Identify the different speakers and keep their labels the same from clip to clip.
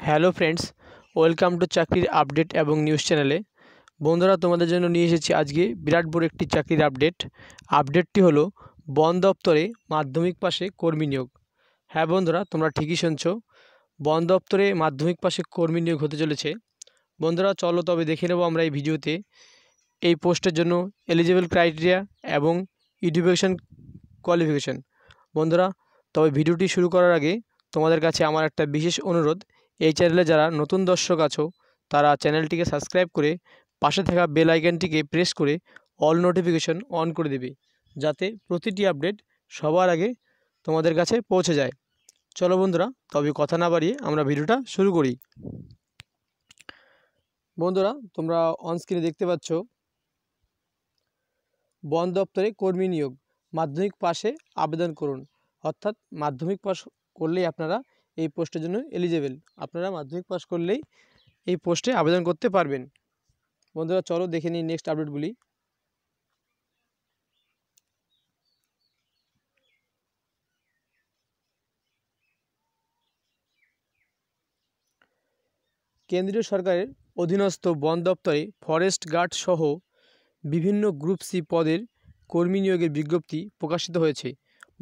Speaker 1: Hello friends, welcome to চাকরির update এবং news চ্যানেলে। বন্ধুরা, তোমাদের জন্য নিয়ে এসেছি আজকে বিরাট বড় একটি চাকরির আপডেটটি হলো বন দপ্তরে মাধ্যমিক পাশে কর্মী নিয়োগ। হ্যাঁ বন্ধুরা, তোমরা ঠিকই শুনছো, বন দপ্তরে মাধ্যমিক পাশে কর্মী নিয়োগ হতে চলেছে। বন্ধুরা চলো তবে দেখে নেব আমরা এই ভিডিওতে এই পোস্টের জন্য এলিজিবল ক্রাইটেরিয়া এবং এডুকেশন কোয়ালিফিকেশান। বন্ধুরা, তবে ভিডিওটি শুরু করার আগে তোমাদের কাছে আমার একটা বিশেষ অনুরোধ, এই চ্যানেলে যারা নতুন দর্শক আছো তারা চ্যানেলটিকে সাবস্ক্রাইব করে পাশে থাকা বেল আইকনটিকে প্রেস করে অল নোটিফিকেশন অন করে দেবে, যাতে প্রতিটি আপডেট সবার আগে তোমাদের কাছে পৌঁছে যায়। চলো বন্ধুরা, তবে কথা না বাড়িয়ে আমরা ভিডিওটা শুরু করি। বন্ধুরা, তোমরা অনস্ক্রিনে দেখতে পাচ্ছ বন দপ্তরে কর্মী নিয়োগ, মাধ্যমিক পাশে আবেদন করুন। অর্থাৎ মাধ্যমিক পাস করলেই আপনারা এই পোস্টের জন্য এলিজেবল, আপনারা মাধ্যমিক পাস করলেই এই পোস্টে আবেদন করতে পারবেন। বন্ধুরা চলো দেখে নিই নেক্সট আপডেটগুলি। কেন্দ্রীয় সরকারের অধীনস্থ বন দপ্তরে ফরেস্ট গার্ড সহ বিভিন্ন গ্রুপ সি পদের কর্মী নিয়োগের বিজ্ঞপ্তি প্রকাশিত হয়েছে।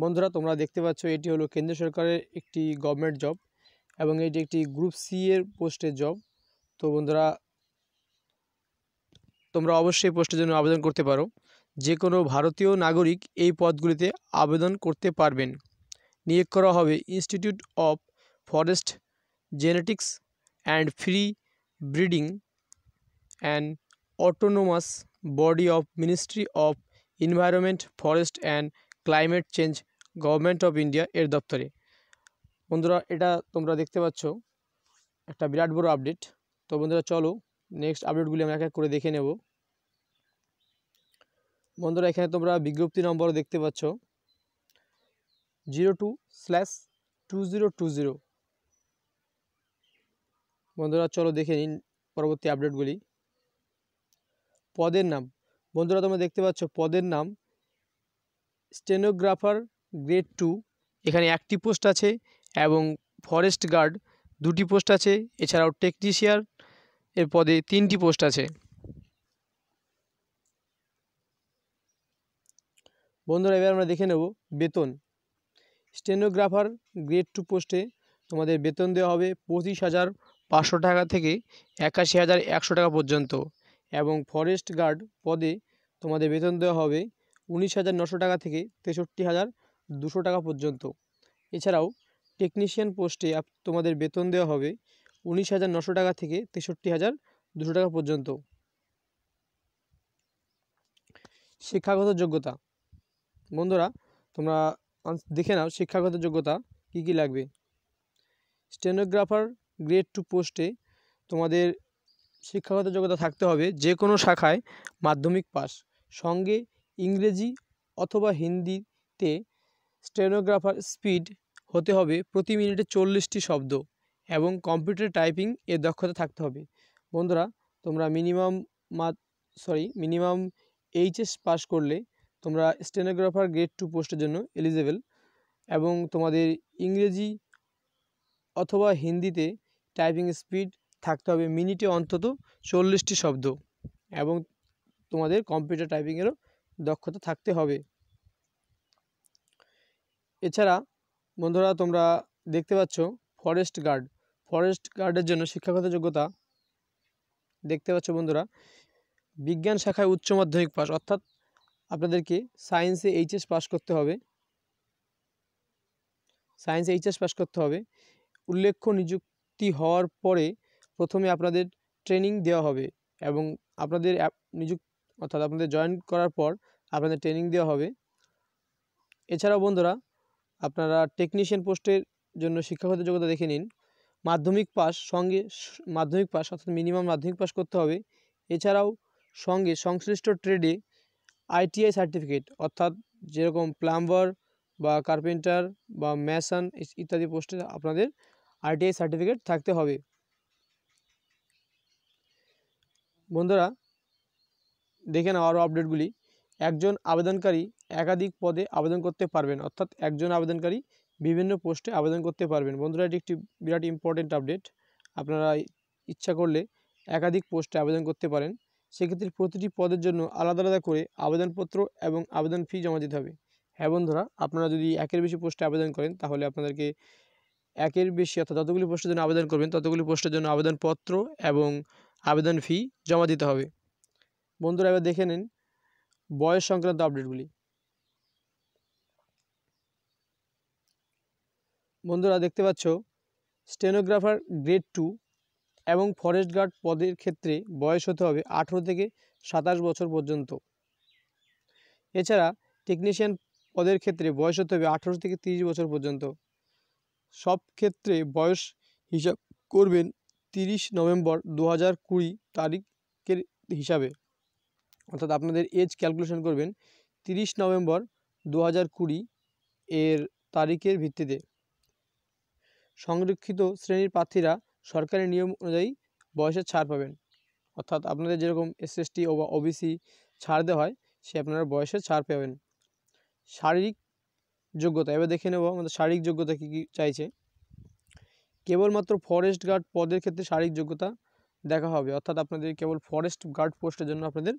Speaker 1: বন্ধুরা তোমরা দেখতে পাচ্ছ এটি হলো কেন্দ্র সরকারের একটি গভর্নমেন্ট জব এবং এটি একটি গ্রুপ সি এর পোস্টের জব। তো বন্ধুরা, তোমরা অবশ্যই পোস্টের জন্য আবেদন করতে পারো। যে কোনো ভারতীয় নাগরিক এই পদগুলিতে আবেদন করতে পারবেন। নিয়োগ করা হবে institute of forest genetics and free breeding and autonomous body of ministry of environment, forest and climate change, government of India এর দপ্তরে। বন্ধুরা, এটা তোমরা দেখতে পাচ্ছ একটা বিরাট বড় আপডেট। তো বন্ধুরা চলো নেক্সট আপডেটগুলি আমরা এক এক করে দেখে নেব। বন্ধুরা, এখানে তোমরা বিজ্ঞপ্তি নম্বরও দেখতে পাচ্ছ 02/2020। বন্ধুরা চলো দেখে নিন পরবর্তী আপডেটগুলি। পদের নাম, বন্ধুরা তোমরা দেখতে পাচ্ছ পদের নাম স্টেনোগ্রাফার গ্রেড 2, এখানে একটি পোস্ট আছে, এবং ফরেস্ট গার্ড 2টি পোস্ট আছে, এছাড়াও টেকনিশিয়ান এর পদে 3টি পোস্ট আছে। বন্ধুরা এবার আমরা দেখে নেব বেতন। স্টেনোগ্রাফার গ্রেড 2 পোস্টে তোমাদের বেতন দেওয়া হবে 25,500 টাকা থেকে 81,100 টাকা পর্যন্ত, এবং ফরেস্ট গার্ড পদে তোমাদের বেতন দেওয়া হবে 19,900 টাকা থেকে 63,200 টাকা পর্যন্ত। এছাড়াও টেকনিশিয়ান পোস্টে তোমাদের বেতন দেওয়া হবে 19,900 টাকা থেকে 63,200 টাকা পর্যন্ত। শিক্ষাগত যোগ্যতা, বন্ধুরা তোমরা দেখে নাও শিক্ষাগত যোগ্যতা কি কি লাগবে। স্টেনোগ্রাফার গ্রেড 2 পোস্টে তোমাদের শিক্ষাগত যোগ্যতা থাকতে হবে যে কোনো শাখায় মাধ্যমিক পাস, সঙ্গে ইংরেজি অথবা হিন্দিতে স্টেনোগ্রাফার স্পিড হতে হবে প্রতি মিনিটে 40টি শব্দ, এবং কম্পিউটার টাইপিং এর দক্ষতা থাকতে হবে। বন্ধুরা তোমরা মিনিমাম এইচএস পাস করলে তোমরা স্টেনোগ্রাফার গ্রেড 2 পোস্টের জন্য এলিজেবল, এবং তোমাদের ইংরেজি অথবা হিন্দিতে টাইপিং স্পিড থাকতে হবে মিনিটে অন্তত 40টি শব্দ, এবং তোমাদের কম্পিউটার টাইপিংয়েরও দক্ষতা থাকতে হবে। এছাড়া বন্ধুরা তোমরা দেখতে পাচ্ছ ফরেস্ট গার্ডের জন্য শিক্ষাগত যোগ্যতা দেখতে পাচ্ছ বন্ধুরা, বিজ্ঞান শাখায় উচ্চ মাধ্যমিক পাস, অর্থাৎ আপনাদেরকে সায়েন্সে এইচএস পাস করতে হবে। উল্লেখ্য নিযুক্তি হওয়ার পরে প্রথমে আপনাদের ট্রেনিং দেওয়া হবে, এবং আপনাদের আপনাদের জয়েন করার পর আপনাদের ট্রেনিং দেওয়া হবে। এছাড়াও বন্ধুরা আপনারা টেকনিশিয়ান পোস্টের জন্য শিক্ষাগত যোগ্যতা দেখে নিন। মাধ্যমিক পাস অর্থাৎ মিনিমাম মাধ্যমিক পাস করতে হবে। এছাড়াও সঙ্গে সংশ্লিষ্ট ট্রেডে আইটিআই সার্টিফিকেট, অর্থাৎ যেরকম প্লাম্বার বা কার্পেন্টার বা ম্যাসন ইত্যাদি পোস্টে আপনাদের আইটিআই সার্টিফিকেট থাকতে হবে। বন্ধুরা দেখে নাও আরও আপডেটগুলি। একজন আবেদনকারী একাধিক পদে আবেদন করতে পারবেন, অর্থাৎ একজন আবেদনকারী বিভিন্ন পোস্টে আবেদন করতে পারবেন। বন্ধুরা এটি একটি বিরাট ইম্পর্টেন্ট আপডেট। আপনারা ইচ্ছা করলে একাধিক পোস্টে আবেদন করতে পারেন। সেক্ষেত্রে প্রতিটি পদের জন্য আলাদা আলাদা করে আবেদনপত্র এবং আবেদন ফি জমা দিতে হবে। হ্যাঁ বন্ধুরা, আপনারা যদি একের বেশি পোস্টে আবেদন করেন তাহলে আপনাদেরকে একের বেশি অর্থাৎ যতগুলি পোস্টের জন্য আবেদন করবেন ততগুলি পোস্টের জন্য আবেদনপত্র এবং আবেদন ফি জমা দিতে হবে। বন্ধুরা, এবার দেখে নিন বয়স সংক্রান্ত আপডেটগুলি। বন্ধুরা দেখতে পাচ্ছ, স্টেনোগ্রাফার গ্রেড 2 এবং ফরেস্ট গার্ড পদের ক্ষেত্রে বয়স হতে হবে 18 থেকে 27 বছর পর্যন্ত। এছাড়া টেকনিশিয়ান পদের ক্ষেত্রে বয়স হতে হবে 18 থেকে 30 বছর পর্যন্ত। সব ক্ষেত্রে বয়স হিসাব করবেন 30 নভেম্বর 2020 তারিখের হিসাবে, অর্থাৎ আপনাদের এজ ক্যালকুলেশন করবেন 30 নভেম্বর 2020 এর তারিখের ভিত্তিতে। সংরক্ষিত শ্রেণীর প্রার্থীরা সরকারি নিয়ম অনুযায়ী বয়সের ছাড় পাবেন, অর্থাৎ আপনাদের যেরকম SST বা OBC ছাড় দেওয়া হয় সে আপনারা বয়সের ছাড় পাবেন। শারীরিক যোগ্যতা, এবার দেখে নেব আমাদের শারীরিক যোগ্যতা কী কী চাইছে। কেবলমাত্র ফরেস্ট গার্ড পদের ক্ষেত্রে শারীরিক যোগ্যতা দেখা হবে, অর্থাৎ আপনাদের কেবল ফরেস্ট গার্ড পোস্টের জন্য আপনাদের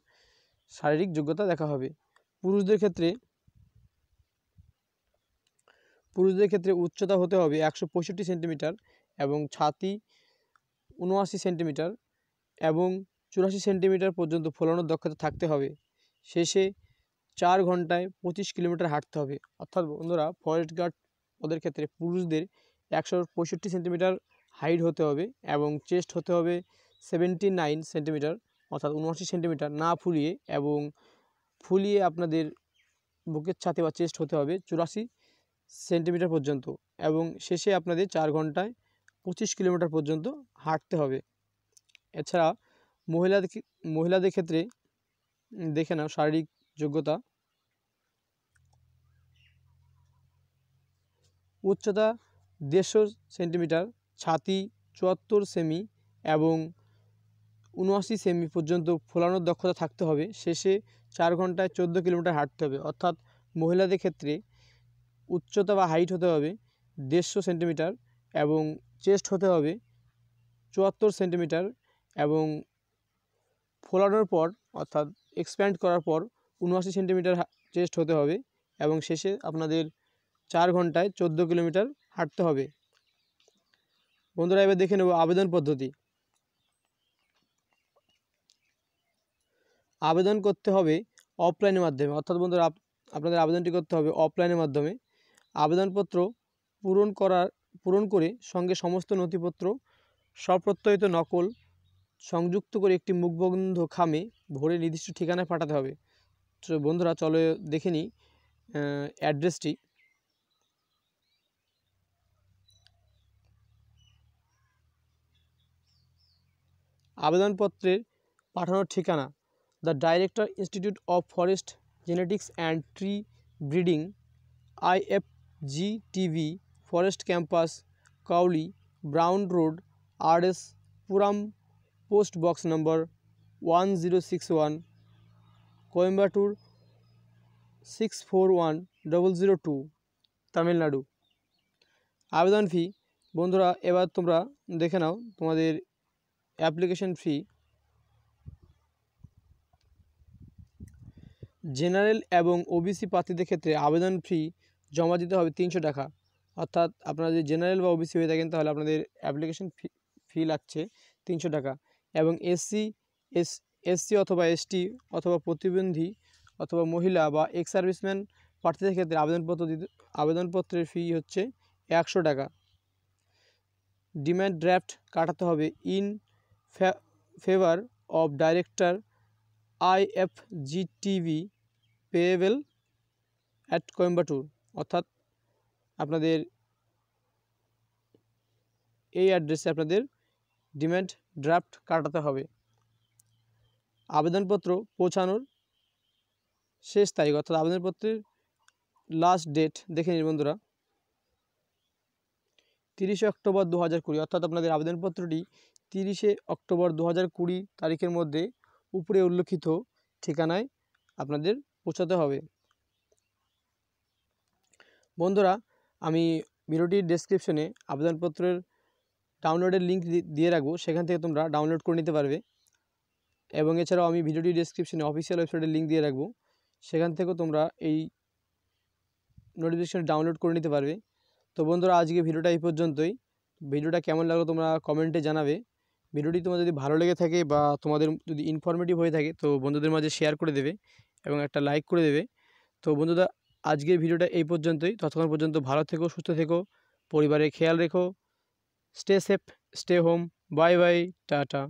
Speaker 1: শারীরিক যোগ্যতা দেখা হবে। পুরুষদের ক্ষেত্রে উচ্চতা হতে হবে 165 সেন্টিমিটার এবং ছাতি 79 সেন্টিমিটার এবং 84 সেন্টিমিটার পর্যন্ত ফোলানোর দক্ষতা থাকতে হবে। শেষে 4 ঘন্টায় 25 কিলোমিটার হাঁটতে হবে। অর্থাৎ বন্ধুরা, ফরেস্ট গার্ড পদের ক্ষেত্রে পুরুষদের 165 সেন্টিমিটার হাইট হতে হবে এবং চেস্ট হতে হবে 79 সেন্টিমিটার অর্থাৎ 79 সেন্টিমিটার না ফুলিয়ে, এবং ফুলিয়ে আপনাদের বুকের ছাতি বা চেস্ট হতে হবে 84 সেন্টিমিটার পর্যন্ত, এবং শেষে আপনাদের 4 ঘন্টায় 25 কিলোমিটার পর্যন্ত হাঁটতে হবে। এছাড়া মহিলাদের ক্ষেত্রে দেখে নাও শারীরিক যোগ্যতা। উচ্চতা 150 সেন্টিমিটার, ছাতি 74 সেমি এবং 79 সেমি পর্যন্ত ফোলানোর দক্ষতা থাকতে হবে। শেষে 4 ঘন্টায় 14 কিলোমিটার হাঁটতে হবে। অর্থাৎ মহিলাদের ক্ষেত্রে উচ্চতা বা হাইট হতে হবে 150 সেন্টিমিটার এবং চেস্ট হতে হবে 74 সেন্টিমিটার এবং ফোলানোর পর অর্থাৎ এক্সপ্যান্ড করার পর 79 সেন্টিমিটার চেস্ট হতে হবে, এবং শেষে আপনাদের 4 ঘন্টায় 14 কিলোমিটার হাঁটতে হবে। বন্ধুরা, এবার দেখে নেব আবেদন পদ্ধতি। আবেদন করতে হবে অফলাইনের মাধ্যমে, অর্থাৎ বন্ধুরা আপনাদের আবেদনটি করতে হবে অফলাইনের মাধ্যমে। আবেদনপত্র পূরণ করে সঙ্গে সমস্ত নথিপত্র স্বপ্রত্যয়িত নকল সংযুক্ত করে একটি মুখবন্ধ খামে ভরে নির্দিষ্ট ঠিকানায় পাঠাতে হবে। তো বন্ধুরা চলো দেখে নিই অ্যাড্রেসটি। আবেদনপত্রের পাঠানোর ঠিকানা: the director, institute of forest genetics and tree breeding, IFGTV, forest campus, Cowley, brown road, RS Puram, post box number 1061, Coimbatore 641002, Tamil Nadu. আবেদন ফি, বন্ধুরা এবার তোমরা দেখে নাও তোমাদের অ্যাপ্লিকেশন ফি। জেনারেল এবং OBC প্রার্থীদের ক্ষেত্রে আবেদন ফি জমা দিতে হবে 300 টাকা, অর্থাৎ আপনারা যদি জেনারেল বা OBC হয়ে থাকেন তাহলে আপনাদের অ্যাপ্লিকেশন ফি লাগছে 300 টাকা, এবং SC অথবা ST অথবা প্রতিবন্ধী অথবা মহিলা বা এক্স সার্ভিসম্যান প্রার্থীদের ক্ষেত্রে আবেদনপত্রের ফি হচ্ছে 100 টাকা। ডিম্যান্ড ড্রাফট কাটাতে হবে in favour of director IFGTV, payable at Coimbatore, অর্থাৎ আপনাদের এই অ্যাড্রেসে আপনাদের ডিম্যান্ড ড্রাফট কাটাতে হবে। আবেদনপত্র পৌঁছানোর শেষ তারিখ, অর্থাৎ আবেদনপত্রের লাস্ট ডেট দেখে নিন বন্ধুরা, 30 অক্টোবর 2020, অর্থাৎ আপনাদের আবেদনপত্রটি 30 অক্টোবর 2020 তারিখের মধ্যে উপরে উল্লেখিত ঠিকানায় আপনাদের পৌঁছাতে হবে। বন্ধুরা, আমি ভিডিওটির ডেসক্রিপশনে আবেদনপত্রের ডাউনলোডের লিঙ্ক দিয়ে রাখবো, সেখান থেকে তোমরা ডাউনলোড করে নিতে পারবে। এবং এছাড়াও আমি ভিডিওটি ডেসক্রিপশনে অফিসিয়াল ওয়েবসাইটের লিঙ্ক দিয়ে রাখবো, সেখান থেকেও তোমরা এই নোটিফিকেশন ডাউনলোড করে নিতে পারবে। তো বন্ধুরা, আজকে ভিডিওটা এই পর্যন্তই। ভিডিওটা কেমন লাগলো তোমরা কমেন্টে জানাবে। ভিডিওটি তোমাদের যদি ভালো লেগে থাকে বা তোমাদের যদি ইনফরমেটিভ হয়ে থাকে তো বন্ধুদের মাঝে শেয়ার করে দেবে এবং একটা লাইক করে দেবে। তো বন্ধুরা, আজকের ভিডিওটা এই পর্যন্তই। ততক্ষণ পর্যন্ত ভালো থেকো, সুস্থ থেকো, পরিবারের খেয়াল রেখো। Stay safe, stay home. Bye bye, tata.